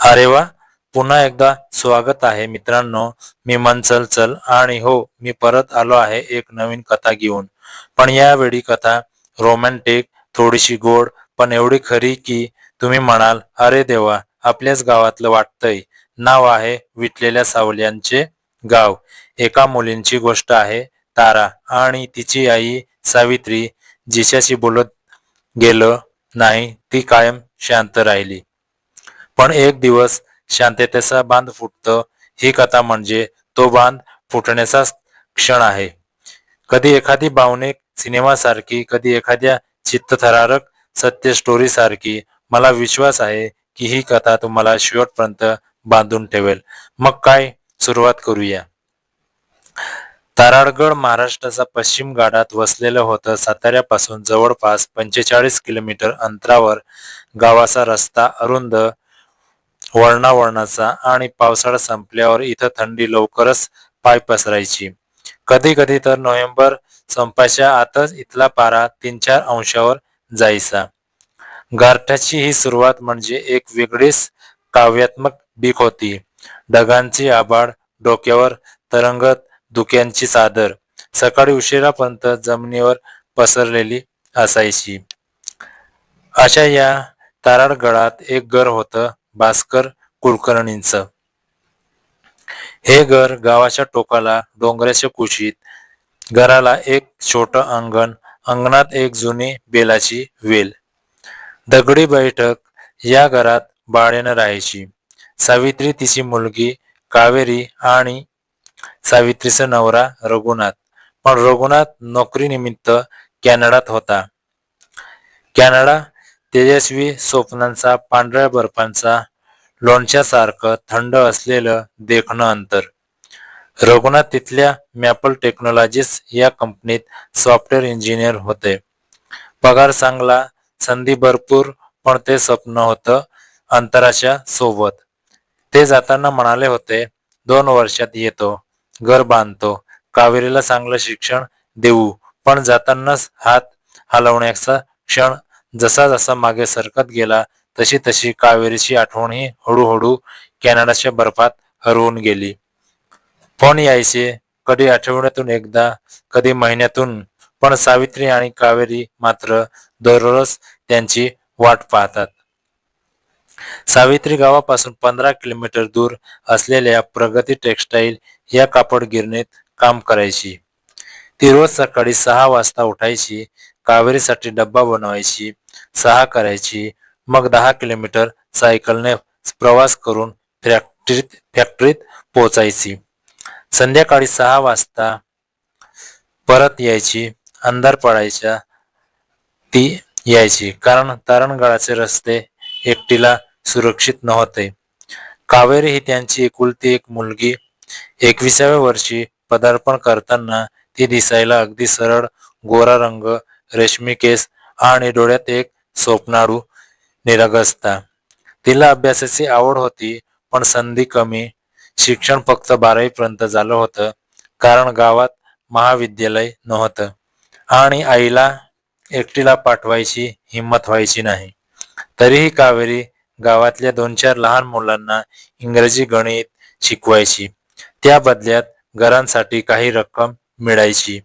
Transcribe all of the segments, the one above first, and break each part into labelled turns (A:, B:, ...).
A: अरे वा, पुन्हा एकदा स्वागत आहे मित्रांनो. मी मनचल चल आणि हो, मी परत आलो आहे एक नवीन कथा घेऊन. पण यावेळी कथा रोमॅन्टिक, थोडीशी गोड, पण एवढी खरी की तुम्ही म्हणाल, अरे देवा, आपल्याच गावातलं वाटतंय. नाव आहे विटलेल्या सावल्यांचे गाव. एका मुलींची गोष्ट आहे, तारा आणि तिची आई सावित्री. जिच्याशी बोलत गेलं नाही ती कायम शांत राहिली. पण एक दिवस शांततेचा बांध फुटतो. ही कथा म्हणजे तो बांध फुटण्याचा क्षण आहे. कधी एखादी भावनिक सिनेमासारखी, कधी एखाद्या चित्तथरारक सत्य स्टोरी सारखी. मला विश्वास आहे की ही कथा तुम्हाला शेवटपर्यंत बांधून ठेवेल. मग काय, सुरुवात करूया. ताराळगड महाराष्ट्राच्या पश्चिम घाटात वसलेलं होतं. साताऱ्यापासून जवळपास 45 किलोमीटर अंतरावर गावाचा रस्ता अरुंद, वळणावळणाचा आणि पावसाळा संपल्यावर इथं थंडी लवकरच पाय पसरायची. कधी कधी तर नोव्हेंबर संपायच्या आतच इथला पारा 3-4 अंशावर जायचा. गारठ्याची ही सुरुवात म्हणजे एक वेगळीच काव्यात्मक बीक होती. ढगांची आभाळ, डोक्यावर तरंगत धुक्यांची चादर सकाळी उशिरापर्यंत जमिनीवर पसरलेली असायची. अशा या ताराळगडात एक घर होतं, भास्कर कुलकर्णींचं. हे घर गावाच्या टोकाला डोंगराच्या कुशीत. घराला एक छोटं अंगण, अंगणात एक जुनी बेलाची वेल. दगडी बैठक. या घरात भाड्यानं राहायची सावित्री, तिची मुलगी कावेरी आणि सावित्रीचा नवरा रघुनाथ. पण रघुनाथ नोकरीनिमित्त कॅनडात होता. कॅनडा तेजस्वी स्वप्नांचा, पांढऱ्या बर्फांचा लोणच्यासारखं थंड असलेलं देखणं अंतर. रघुनाथ तिथल्या मॅपल टेक्नॉलॉजीज या कंपनीत सॉफ्टवेअर इंजिनियर होते. पगार चांगला, संधी भरपूर, पण ते स्वप्न होतं अंतराच्या सोबत. ते जाताना म्हणाले होते, 2 वर्षात येतो, घर बांधतो, कावेरीला चांगलं शिक्षण देऊ. पण जातानाच हात हलवण्याचा क्षण जसा जसा मागे सरकत गेला तशी तशी कावेरीची आठवणही हळूहळू कॅनडाच्या बर्फात हरवून गेली. फोन यायचे, कधी आठवड्यातून एकदा, कधी महिन्यातून, पण सावित्री आणि कावेरी मात्र दररोज त्यांची वाट पाहतात. सावित्री गावापासून 15 किलोमीटर दूर असलेल्या प्रगती टेक्सटाईल या कापड गिरणीत काम करायची. ती रोज सकाळी 6 वाजता उठायची, कावेरीसाठी डब्बा बनवायची, चहा करायची, मग 10 किलोमीटर सायकलने प्रवास करून फॅक्टरीत पोचायची. संध्याकाळी 6 वाजता परत यायची. अंधार पडायच्या ती यायची, कारण तारणगडाचे रस्ते एकटीला सुरक्षित नव्हते. कावेरी ही त्यांची एकुलती एक मुलगी. 21व्या वर्षी पदार्पण करताना ती दिसायला अगदी सरळ, गोरा रंग, रेशमी केस आणि डोळ्यात एक स्वप्नाळू निरागसता. तिला अभ्यासाची आवड होती, पण संधी कमी. शिक्षण फक्त 12वी पर्यंत झालं होतं, कारण गावात महाविद्यालय नव्हतं आणि आईला एकटीला पाठवायची हिंमत व्हायची नाही. तरीही कावेरी गावातल्या 2-4 लहान मुलांना इंग्रजी, गणित शिकवायची. त्या बदल्यात घरांसाठी काही रक्कम मिळायची.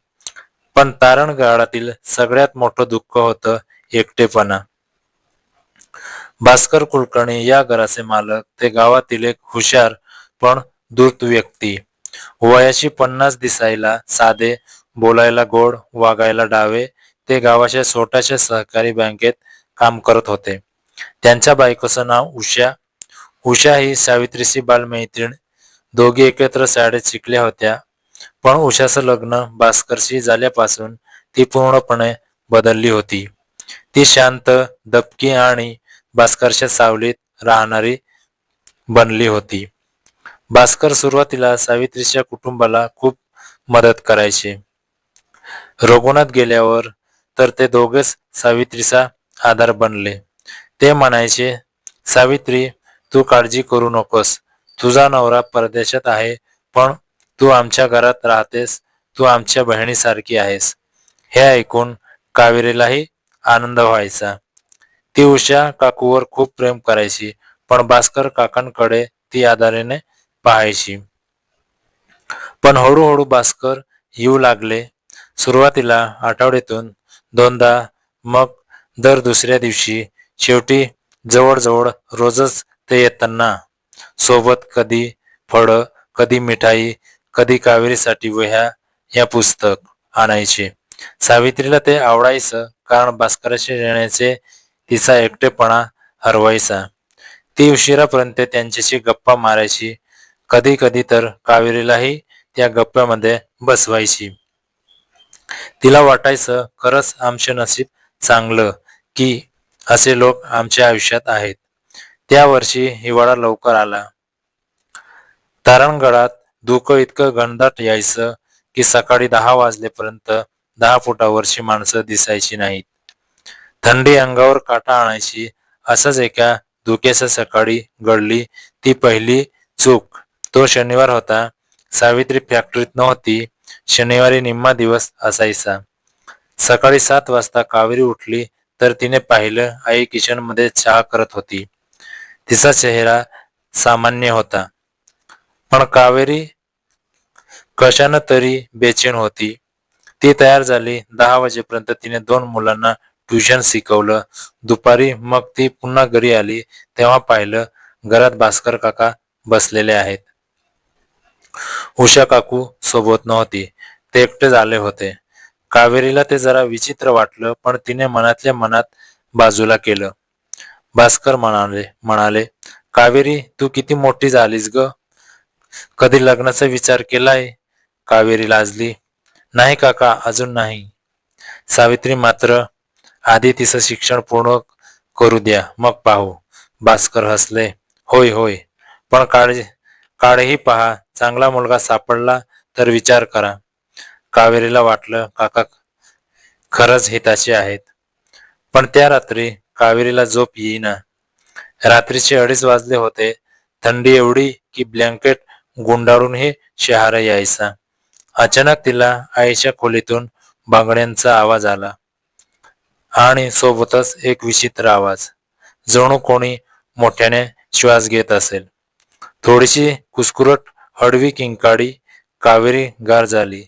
A: पण तारणगडातील सगळ्यात मोठं दुःख होतं एकटेपणा. भास्कर कुलकर्णी या घराचे मालक. ते गावातील एक हुशार पण धूर्त व्यक्ती. वयाची 50, दिसायला साधे, बोलायला गोड, वागायला डावे. ते गावाच्या छोट्याशा सहकारी बँकेत काम करत होते. त्यांच्या बायकोचं नाव उषा. उषा ही सावित्रीची बालमैत्रीण. दोघी एकत्र शाळेत शिकल्या होत्या. पण उषाचं लग्न भास्करशी झाल्यापासून ती पूर्णपणे बदलली होती. ती शांत, दबकी आणि भास्करच्या सावलीत राहणारी बनली होती. भास्कर सुरुवातीला सावित्रीच्या कुटुंबाला खूप मदत करायचे. रघुनाथ गेल्यावर तर ते दोघेच सावित्रीचा आधार बनले. ते म्हणायचे, सावित्री, तू काळजी करू नकोस. तुझा नवरा परदेशात आहे, पण तू आमच्या घरात राहतेस. तू आमच्या बहिणीसारखी आहेस. हे ऐकून कावेरीलाही आनंद व्हायचा. ती उषा काकूवर खूप प्रेम करायची, पण भास्कर काकांकडे ती आधाराने पाहायची. पण हळूहळू भास्कर येऊ लागले. सुरुवातीला आठवड्यातून 2दा, मग दर दुसऱ्या दिवशी, शेवटी जवळजवळ रोजच ते येताना. सोबत कधी फळं, कधी मिठाई, कधी कावेरीसाठी वह्या या पुस्तक आणायचे. सावित्रीला ते आवडायचं, कारण भास्कराशी येण्याचे तिचा एकटेपणा हरवायचा. ती उशिरापर्यंत त्यांच्याशी गप्पा मारायची. कधी कधी तर कावेरीलाही त्या गप्प्यामध्ये बसवायची. तिला वाटायचं, खरंच आमचे नशीब चांगलं की असे लोक आमच्या आयुष्यात आहेत. त्या वर्षी हिवाळा लवकर आला. तारणगडात धुकं इतकं घनदाट यायचं की सकाळी 10 वाजलेपर्यंत 10 फुटावरची माणसं दिसायची नाहीत. थंडी अंगावर काटा आणायची. असंच एका धुक्याच्या सकाळी घडली ती पहिली चूक. तो शनिवार होता. सावित्री फॅक्टरीत नव्हती. शनिवारी निम्मा दिवस असायचा. सकाळी 7 वाजता कावेरी उठली तर तिने पाहिलं, आई किचनमध्ये चहा करत होती. तिचा चेहरा सामान्य होता, पण कावेरी कशानं तरी बेचैन होती. ती तयार झाली. 10 वाजेपर्यंत तिने 2 मुलांना ट्युशन शिकवलं. दुपारी मग ती पुन्हा घरी आली तेव्हा पाहिलं, घरात भास्कर काका बसलेले आहेत. उषा काकू सोबत नव्हती. ते एकटे झाले होते. कावेरीला ते जरा विचित्र वाटलं, पण तिने मनातल्या मनात बाजूला केलं. भास्कर म्हणाले, कावेरी, तू किती मोठी झालीस ग? कधी लग्नाचा विचार केलाय? कावेरी लाजली. नाही काका, अजून नाही. सावित्री मात्र, आधी तिचं शिक्षण पूर्ण करू द्या, मग पाहू. भास्कर हसले. होय होय, पण काळही पहा. चांगला मुलगा सापडला तर विचार करा. कावेरीला वाटलं, काका खरंच हिताचे आहेत. पण त्या रात्री कावेरीला झोप येईना. रात्रीचे 2:30 वाजले होते. थंडी एवढी की ब्लँकेट गुंडाळूनही शहारा यायचा. अचानक तिला आईच्या खोलीतून बांगड्यांचा आवाज आला आणि सोबतच एक विचित्र आवाज, जणू कोणी मोठ्याने श्वास घेत असेल. थोडीशी कुसकुरट, हळवी किंकाळी. कावेरी गार झाली.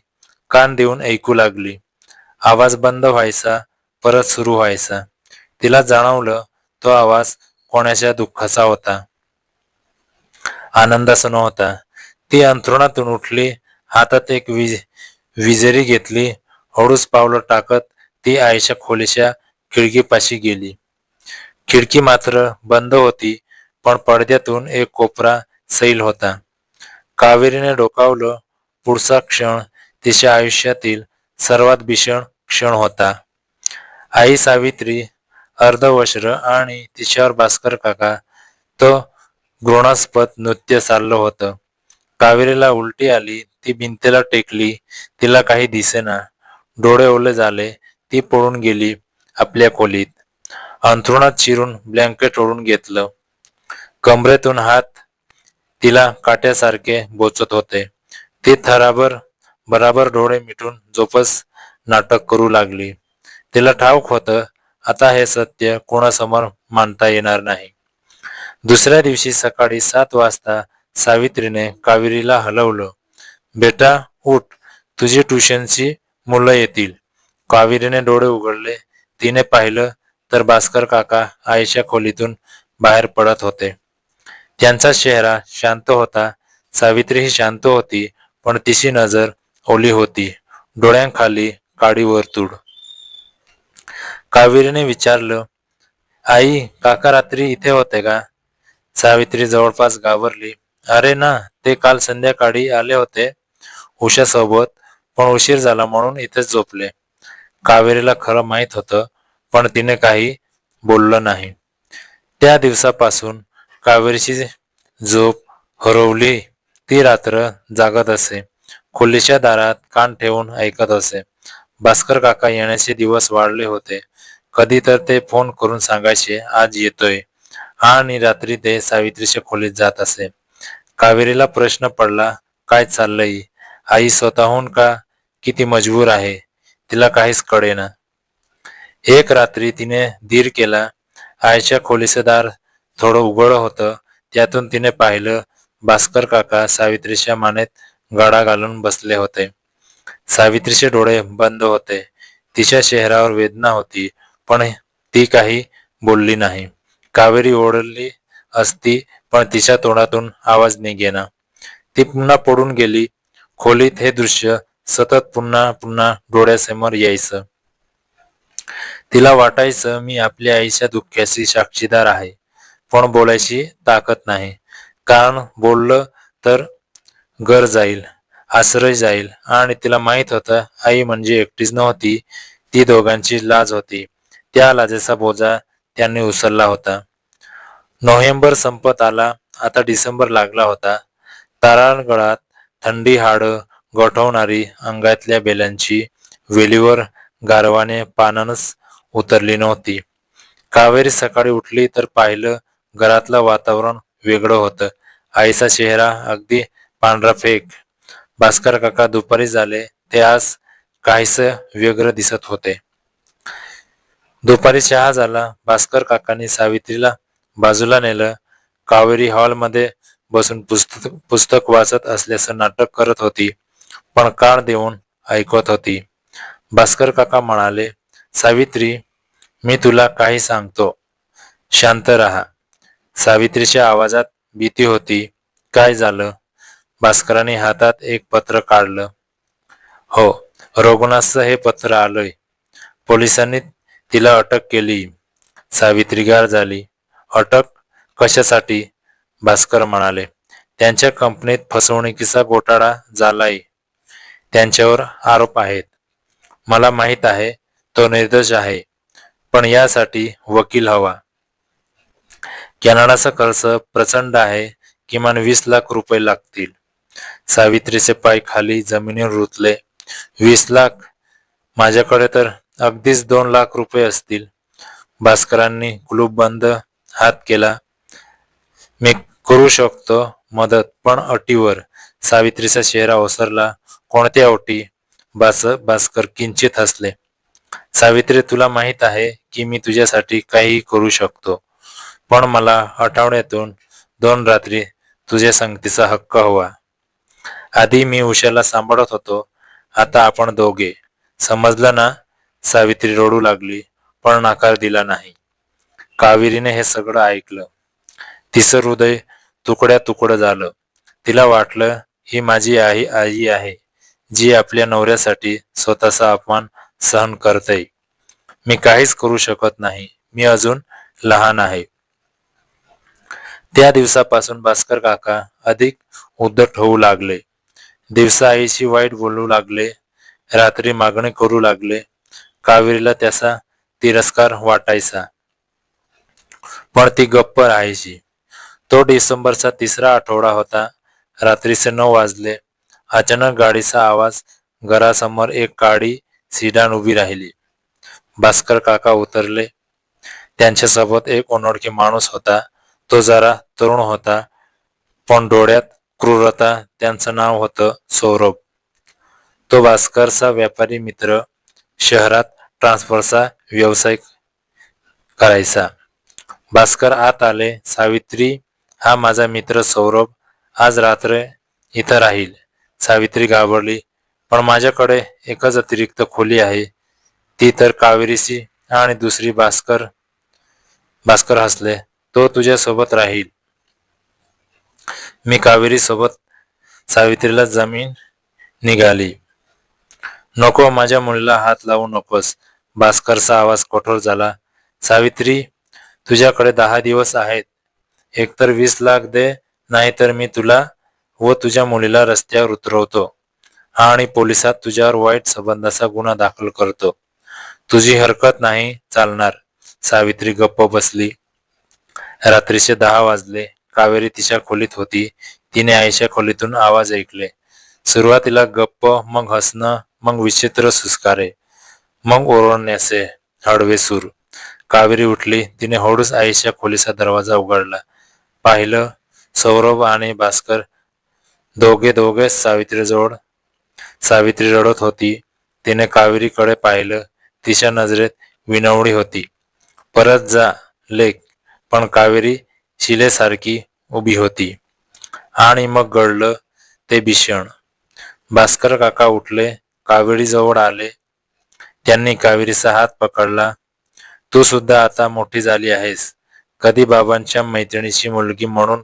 A: कान देऊन ऐकू लागली. आवाज बंद व्हायचा, परत सुरू व्हायचा. तिला जाणवलं, तो आवाज कोणाच्या दुःखाचा होता, आनंदाचा नव्हता. ती अंथरुणातून उठली. हातात एक विजेरी घेतली. हळूच पावलं टाकत ती आईच्या खोलीच्या खिडकीपाशी गेली. खिडकी मात्र बंद होती, पण पडद्यातून एक कोपरा सैल होता. कावेरीने डोकावलं. पुढचा क्षण तिच्या आयुष्यातील सर्वात भीषण क्षण होता. आई सावित्री अर्धवस्त्र आणि तिच्यावर भास्कर काका. तो घृणास्पद नृत्य चाललं होतं. कावेरीला उलटी आली. ती भिंतीला टेकली. तिला काही दिसेना. डोळे ओले झाले. ती पळून गेली आपल्या खोलीत. अंथरुणात शिरून ब्लँकेट ओढून घेतलं. कमरेतून हात तिला काट्यासारखे बोचत होते. ती बराबर डोळे मिटून झोपच नाटक करू लागली. तिला ठाऊक होतं, आता हे सत्य कोणासमोर मांडता येणार नाही. दुसऱ्या दिवशी सकाळी 7 वाजता सावित्रीने कावेरीला हलवलं. बेटा उठ, तुझी ट्युशनची मुलं येतील. कावेरीने डोळे उघडले. तिने पाहिलं तर भास्कर काका आईच्या खोलीतून बाहेर पडत होते. त्यांचा चेहरा शांत होता. सावित्रीही शांत होती, पण तिची नजर ओली होती. डोळ्यांखाली काळी वर्तुळ. कावेरीने विचारलं, आई, काका रात्री इथे होते का? सावित्री जवळपास घाबरली. अरे ना, ते काल संध्याकाळी आले होते उषासोबत, पण उशीर झाला म्हणून इथेच झोपले. कावेरीला खरं माहीत होतं, पण तिने काही बोललं नाही. त्या दिवसापासून कावेरीची झोप हरवली. ती रात्र जागत असे. खोलीच्या दारात कान ठेवून ऐकत असे. भास्कर काका येण्याचे दिवस वाढले होते. कधी तर ते फोन करून सांगायचे, आज येतोय, आणि रात्री ते सावित्रीच्या खोलीत जात असे. कावेरीला प्रश्न पडला, काय चाललंय? आई स्वतःहून का किती मजबूर आहे? तिला काहीच कळेना. एक रात्री तिने धीर केला. आईच्या खोलीचे दार थोडं उघड होतं. त्यातून तिने पाहिलं भास्कर काका सावित्रीच्या मानेत गळा घालून बसले होते. सावित्रीचे डोळे बंद होते. तिच्या चेहऱ्यावर वेदना होती, पण ती काही बोलली नाही. कावेरी ओरडली असती, पण तिच्या तोंडातून आवाज निघेना. ती पुन्हा पडून गेली. खोलीत हे दृश्य सतत पुन्हा पुन्हा डोळ्यासमोर यायचं. तिला वाटायचं मी आपल्या आईच्या दुःखाची साक्षीदार आहे, पण बोलायची ताकद नाही. कारण बोललं तर घर जाईल, आश्रय जाईल. आणि तिला माहित होतं आई म्हणजे एकटीच नव्हती, ती दोघांची लाज होती. त्या लाजेचा बोजा त्यांनी उचलला होता. नोव्हेंबर संपत आला. आता डिसेंबर लागला होता. तारांगणात थंडी हाडं गोठवणारी अंगातल्या बेलांची वेलीवर गारवाने पानानच उतरली नव्हती. कावेरी सकाळी उठली तर पाहिलं घरातलं वातावरण वेगळं होतं. आईचा चेहरा अगदी पांढराफेक. भास्कर काका दुपारी झाले ते आज काहीसं वेगळं दिसत होते. दुपारी चहा झाला. भास्कर काकांनी सावित्रीला बाजूला नेलं. कावेरी हॉलमध्ये बसून पुस्तक वाचत असल्याचं नाटक करत होती, पण कान देऊन ऐकत होती. भास्कर काका म्हणाले, सावित्री, मी तुला काही सांगतो, शांत राहा. सावित्रीच्या आवाजात भीती होती. काय झालं? भास्करांनी हातात एक पत्र काढलं. हो, रघुनाथचं हे पत्र आलंय. पोलिसांनी तिला अटक केली. सावित्री गार झाली. अटक कशासाठी? भास्कर म्हणाले, त्यांच्या कंपनीत फसवणुकीचा घोटाळा झालाय. त्यांच्यावर आरोप आहेत. मला माहित आहे तो निर्दोष आहे, पण यासाठी वकील हवा. कॅनडाचा खर्च प्रचंड आहे. किमान 20 लाख रुपये लागतील. सावित्रीचे पाय खाली जमिनीवर रुतले. 20 लाख? माझ्याकडे तर अगदीच 2 लाख रुपये असतील. भास्करांनी कुलूपबंद हात केला. मी करू शकतो मदत, पण अटीवर. सावित्रीचा चेहरा ओसरला. कोणत्या अटी? भास्कर किंचित हसले. सावित्री, तुला माहित आहे की मी तुझ्यासाठी काही करू शकतो, पण मला आठवड्यातून 2 रात्री तुझ्या संगतीचा हक्क हवा. आधी मी उषाला सांभाळत होतो, आता आपण दोघे. समजलं ना? सावित्री रडू लागली, पण नकार दिला नाही. कावेरीने हे सगळं ऐकलं. तिचं हृदय तुकड्या तुकडं झालं. तिला वाटलं ही माझी आई आहे, जी आपल्या नवऱ्यासाठी स्वतःचा अपमान सहन करते. मी काहीच करू शकत नाही. मी अजून लहान आहे. त्या दिवसापासून भास्कर काका अधिक उद्धट होऊ लागले. दिवसा आईशी वाईट बोलू लागले, रात्री मागणी करू लागले. कावेरीला त्याचा तिरस्कार वाटायचा, पण ती गप्प राहायची. तो डिसेंबरचा 3रा आठवडा होता. रात्रीचे 9 वाजले. अचानक गाडीचा आवाज. घरासमोर एक काळी सिडान उभी राहिली. भास्कर काका उतरले. त्यांच्यासोबत एक अनोळखी माणूस होता. तो जरा तरुण होता, पण डोळ्यात क्रूरता. त्यांचं नाव होतं सौरभ. तो भास्करचा व्यापारी मित्र. शहरात ट्रान्सफरचा व्यवसाय करायचा. भास्कर आत आले. सावित्री, हा माझा मित्र सौरभ आज रात्र इथं राहील. सावित्री घाबरली. पण माझ्याकडे एकच अतिरिक्त खोली आहे, ती तर कावेरीची. आणि दुसरी. भास्कर हसले. तो तुझ्यासोबत राहील. मी कावेरी सोबत. सावित्रीला जमीन निघाली. नको, माझ्या मुलीला हात लावू नकोस. भास्करचा आवाज कठोर झाला. सावित्री, तुझ्याकडे 10 दिवस आहेत. एकतर 20 लाख दे, नाहीतर मी तुला व तुझ्या मुलीला रस्त्यावर उतरवतो आणि पोलिसात तुझ्यावर वाईट संबंधाचा गुन्हा दाखल करतो. तुझी हरकत नाही चालणार. सावित्री गप्प बसली. रात्रीचे 10 वाजले. कावेरी तिच्या खोलीत होती. तिने आईच्या खोलीतून आवाज ऐकले. सुरुवातीला गप्प, मग हसणं, मग विचित्र सुस्कारे, मग ओरडण्याचे हळवे सूर. कावेरी उठली. तिने हळूच आईच्या खोलीचा दरवाजा उघडला. पाहिलं सौरभ आणि भास्कर दोघेच सावित्रीजवळ. सावित्री रडत होती. तिने कावेरीकडे पाहिलं. तिच्या नजरेत विनवणी होती. परत जा लेक. पण कावेरी शिलेसारखी उभी होती. आणि मग घडलं ते भीषण. भास्कर काका उठले, कावेरी जवळ आले. त्यांनी कावेरीचा हात पकडला. तू सुद्धा आता मोठी झाली आहेस. कधी बाबांच्या मैत्रिणीची मुलगी म्हणून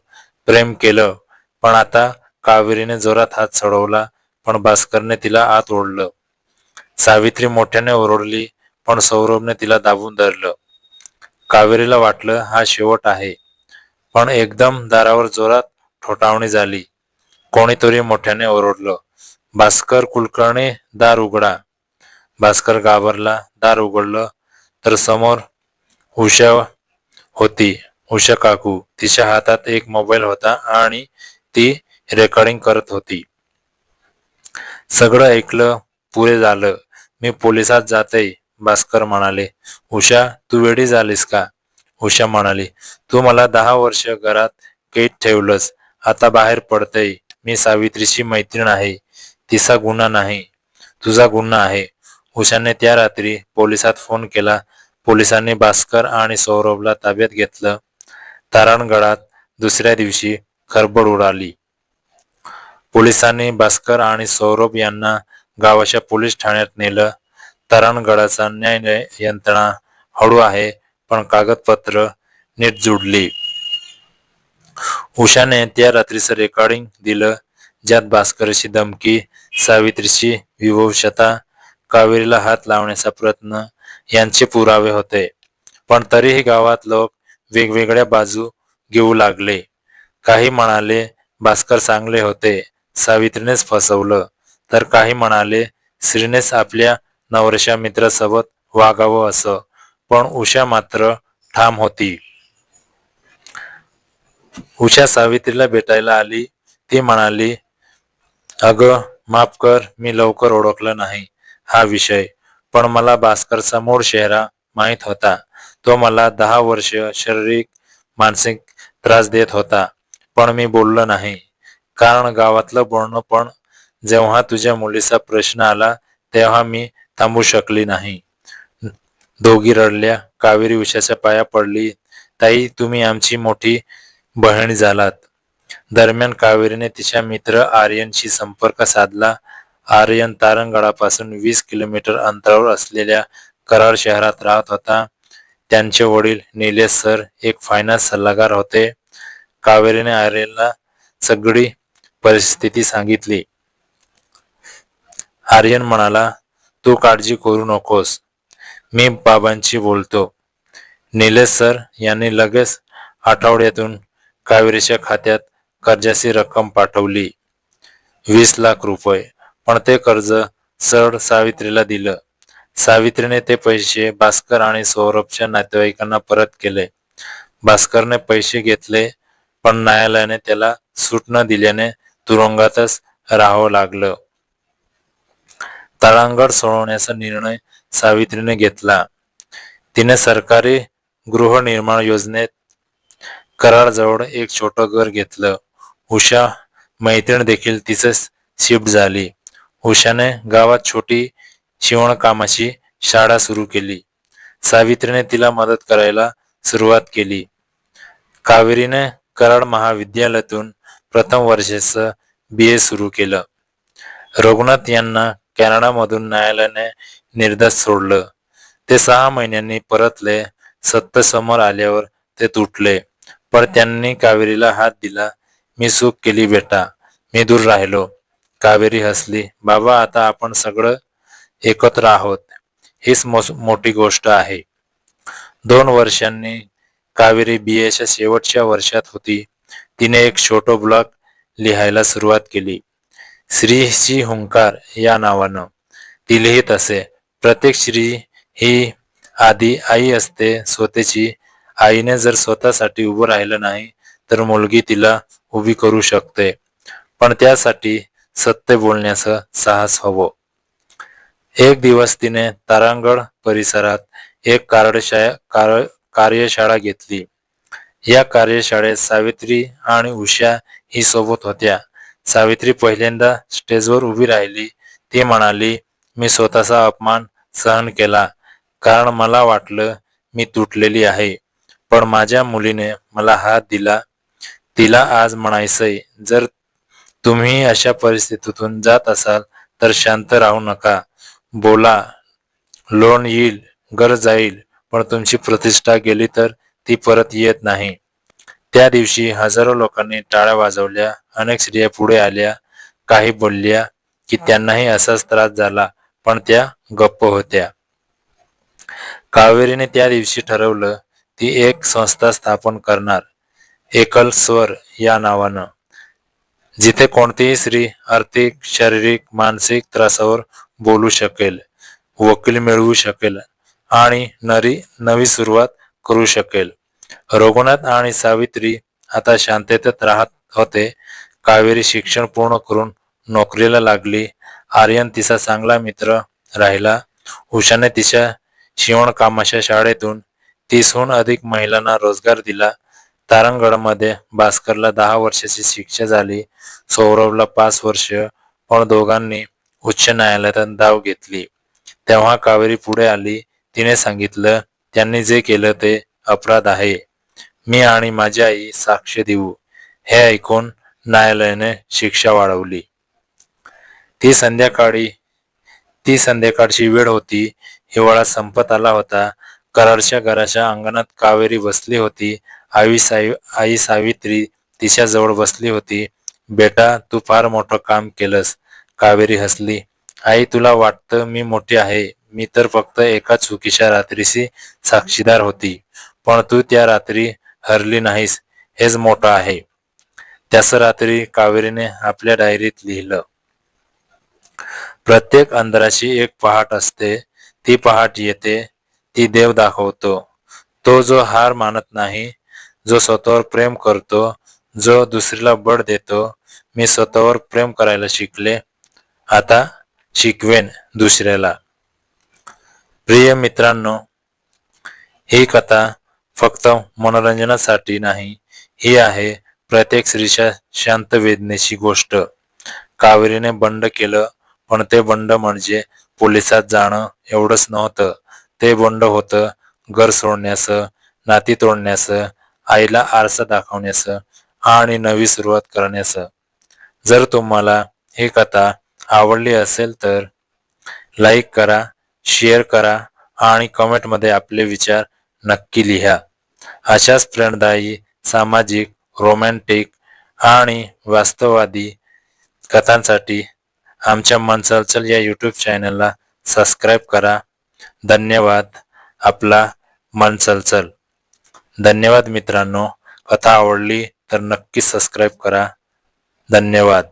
A: प्रेम केलं, पण आता कावेरीने जोरात हात सोडवला, पण भास्करने तिला आत ओढलं. सावित्री मोठ्याने ओरडली, पण सौरभने तिला दाबून धरलं. कावेरीला वाटलं हा शेवट आहे, पण एकदम दारावर जोरात ठोठावणी झाली. कोणीतरी मोठ्याने ओरडलं, भास्कर कुलकर्णी, दार उघडा. भास्कर घाबरला. दार उघडलं तर समोर उषा होती. उषा काकू. तिच्या हातात एक मोबाईल होता आणि ती रेकॉर्डिंग करत होती. सगळं ऐकलं पुरे झालं. मी पोलिसात जातय, भास्कर म्हणाले. उषा, तू वेडी झालीस का? उषा म्हणाली, तू मला 10 वर्ष घरात कैद ठेवलंस, आता बाहेर पडतय. मी सावित्रीची मैत्रीण आहे. तिचा गुन्हा नाही, तुझा गुन्हा आहे. उषाने त्या रात्री पोलिसात फोन केला. पोलिसांनी भास्कर आणि सौरभला ताब्यात घेतलं. तारणगडात दुसऱ्या दिवशी खळबळ उडाली. पोलिसांनी भास्कर आणि सौरभ यांना गावाच्या पोलीस ठाण्यात नेलं. तारणगडाचा न्याय यंत्रणा हळू आहे, पण कागदपत्र नीट जुडली. उषाने त्या रात्रीचं रेकॉर्डिंग दिलं, ज्यात भास्करची धमकी, सावित्रीची विवशता, कावेरीला हात लावण्याचा प्रयत्न यांचे पुरावे होते. पण तरीही गावात लोक वेगवेगळ्या बाजू घेऊ लागले. काही म्हणाले भास्कर चांगले होते, सावित्रीनेच फसवलं, तर काही म्हणाले श्रीनेच आपल्या नवऱ्याच्या मित्रासोबत वागावं असं. पण उषा मात्र ठाम होती. उषा सावित्रीला भेटायला आली. ती म्हणाली, अगं माफ कर, मी लवकर ओळखलं नाही हा विषय, पण मला भास्करचा मूळ चेहरा माहीत होता. तो मला 10 वर्ष शारीरिक मानसिक त्रास देत होता, पण मी बोललो नाही, कारण गावातलं बोलणं. पण जेव्हा तुझ्या मुलीचा प्रश्न आला तेव्हा मी थांबू शकली नाही. दोघी रडल्या. कावेरी उषाच्या पाया पडली. ताई, तुम्ही आमची मोठी बहीण झालात. दरम्यान कावेरीने तिच्या मित्र आर्यनशी संपर्क साधला. आर्यन तारणगडापासून 20 किलोमीटर अंतरावर असलेल्या कराड शहरात राहत होता. त्यांचे वडील निलेश सर एक फायनान्स सल्लागार होते. कावेरीने आर्यनला सगळी परिस्थिती सांगितली. आर्यन म्हणाला, तू काळजी करू नकोस, मी बाबांशी बोलतो. निलेश सर यांनी लगेच आठवड्यातून कावेरीच्या खात्यात कर्जाची रक्कम पाठवली, 20 लाख रुपये. पण ते कर्ज सरळ सावित्रीला दिलं. सावित्रीने ते पैसे भास्कर आणि सौरभच्या नातेवाईकांना परत केले. भास्करने पैसे घेतले, पण न्यायालयाने त्याला सूट न दिल्याने तुरुंगातच राहावं लागलं. तारणगड सोडवण्याचा निर्णय सावित्रीने घेतला. तिने सरकारी गृहनिर्माण योजनेत कराडजवळ एक छोटं घर घेतलं. उषा मैत्रीण देखील तिथेच शिफ्ट झाली. उषाने गावात छोटी शिवणकामाची शाळा सुरू केली. सावित्रीने तिला मदत करायला सुरुवात केली. कावेरीने कराड महाविद्यालयातून प्रथम वर्षाचं BA सुरू केलं. रघुनाथ यांना कॅनडामधून न्यायालयाने निर्दोष सोडलं. ते 6 महिन्यांनी परतले. सत्य समोर आल्यावर ते तुटले, पण त्यांनी कावेरीला हात दिला. मी चूक केली बेटा, मी दूर राहिलो. कावेरी हसली. बाबा, आता आपण सगळं एकत्र आहोत, हीच मोठी गोष्ट आहे. 2 वर्षांनी कावेरी BAच्या शेवटच्या वर्षात होती. तिने एक छोटं ब्लॉग लिहायला सुरुवात केली, श्रीची हुंकार या नावानं. ती लिहित असे, प्रत्येक स्त्री ही आधी आई असते स्वतःची. आईने जर स्वतःसाठी उभं राहिलं नाही तर मुलगी तिला उभी करू शकते, पण त्यासाठी सत्य बोलण्याचं साहस हवं. एक दिवस तिने तारणगड परिसरात एक कार्यशाळा घेतली. या कार्यशाळेत सावित्री आणि उषा ही सोबत होत्या. सावित्री पहिल्यांदा स्टेजवर उभी राहिली. ती म्हणाली, मी स्वतःचा अपमान सहन केला, कारण मला वाटलं मी तुटलेली आहे. पण माझ्या मुलीने मला हात दिला. तिला आज म्हणायचंय, जर तुम्ही अशा परिस्थितीतून जात असाल तर शांत राहू नका. बोला. लोन येईल, घर जाईल, पण तुमची प्रतिष्ठा गेली तर ती परत येत नाही. त्या दिवशी हजारो लोकांनी टाळ्या वाजवल्या. अनेक स्त्रिया पुढे आल्या. काही बोलल्या की त्यांनाही असाच त्रास झाला, पण त्या गप्प होत्या. कावेरीने त्या दिवशी ठरवलं, ती एक संस्था स्थापन करणार, एकल स्वर या नावानं, जिथे कोणतीही स्त्री आर्थिक, शारीरिक, मानसिक त्रासावर बोलू शकेल, वकील मिळवू शकेल आणि नवी सुरुवात करू शकेल. रघुनाथ आणि सावित्री आता शांततेत राहत होते. कावेरी शिक्षण पूर्ण करून नोकरीला लागली. आर्यन तिचा चांगला मित्र राहिला. उषाने तिच्या शिवणकामाच्या शाळेतून 30हून अधिक महिलांना रोजगार दिला. तारणगडमध्ये भास्करला 10 वर्षाची शिक्षा झाली. सौरभला 5 वर्ष. पण दोघांनी उच्च न्यायालयात धाव घेतली. तेव्हा कावेरी पुढे आली. तिने सांगितलं, त्यांनी जे केलं ते अपराध आहे. मी आणि माझी आई साक्ष देऊ. हे ऐकून न्यायालयाने शिक्षा वाढवली. ती संध्याकाळची वेळ होती. हिवाळा संपत आला होता. कराडच्या घराच्या अंगणात कावेरी बसली होती. आई सावित्री तिच्याजवळ बसली होती. बेटा, तू फार मोठं काम केलंस. कावेरी हसली. आई, तुला वाटतं मी मोठी आहे. मी तर फक्त एका चुकीच्या रात्रीची साक्षीदार होती. पण तू त्या रात्री हरली नाहीस, हेच मोठं आहे. त्याच रात्री कावेरीने आपल्या डायरीत लिहिलं, प्रत्येक अंधाराची एक पहाट असते. ती पहाट येते, ती देव दाखवतो. तो जो हार मानत नाही, जो स्वतःवर प्रेम करतो, जो दुसरीला बळ देतो. मी स्वतःवर प्रेम करायला शिकले. आता शिकवेन दुसऱ्याला. प्रिय मित्रांनो, ही कथा फक्त मनोरंजनासाठी नाही, ही आहे प्रत्येक स्त्रीच्या शांत वेदनेची गोष्ट. कावेरीने बंड केलं, पण ते बंड म्हणजे पोलिसात जाणं एवढंच नव्हतं. ते बंड होतं घर सोडण्याचं, नाती तोडण्याचं, आईला आरसा दाखवण्याचं आणि नवी सुरुवात करण्याचं. जर तुम्हाला ही कथा आवडली असेल तर लाईक करा, शेअर करा आणि कमेंटमध्ये आपले विचार नक्की लिहा. अशाच प्रेरणादायी, सामाजिक, रोमॅन्टिक आणि वास्तववादी कथांसाठी आमच्या मन चलचल या यूट्यूब चॅनलला सबस्क्राईब करा. धन्यवाद. आपला मन चलचल. धन्यवाद मित्रांनो. कथा आवडली तर नक्की सबस्क्राईब करा. धन्यवाद.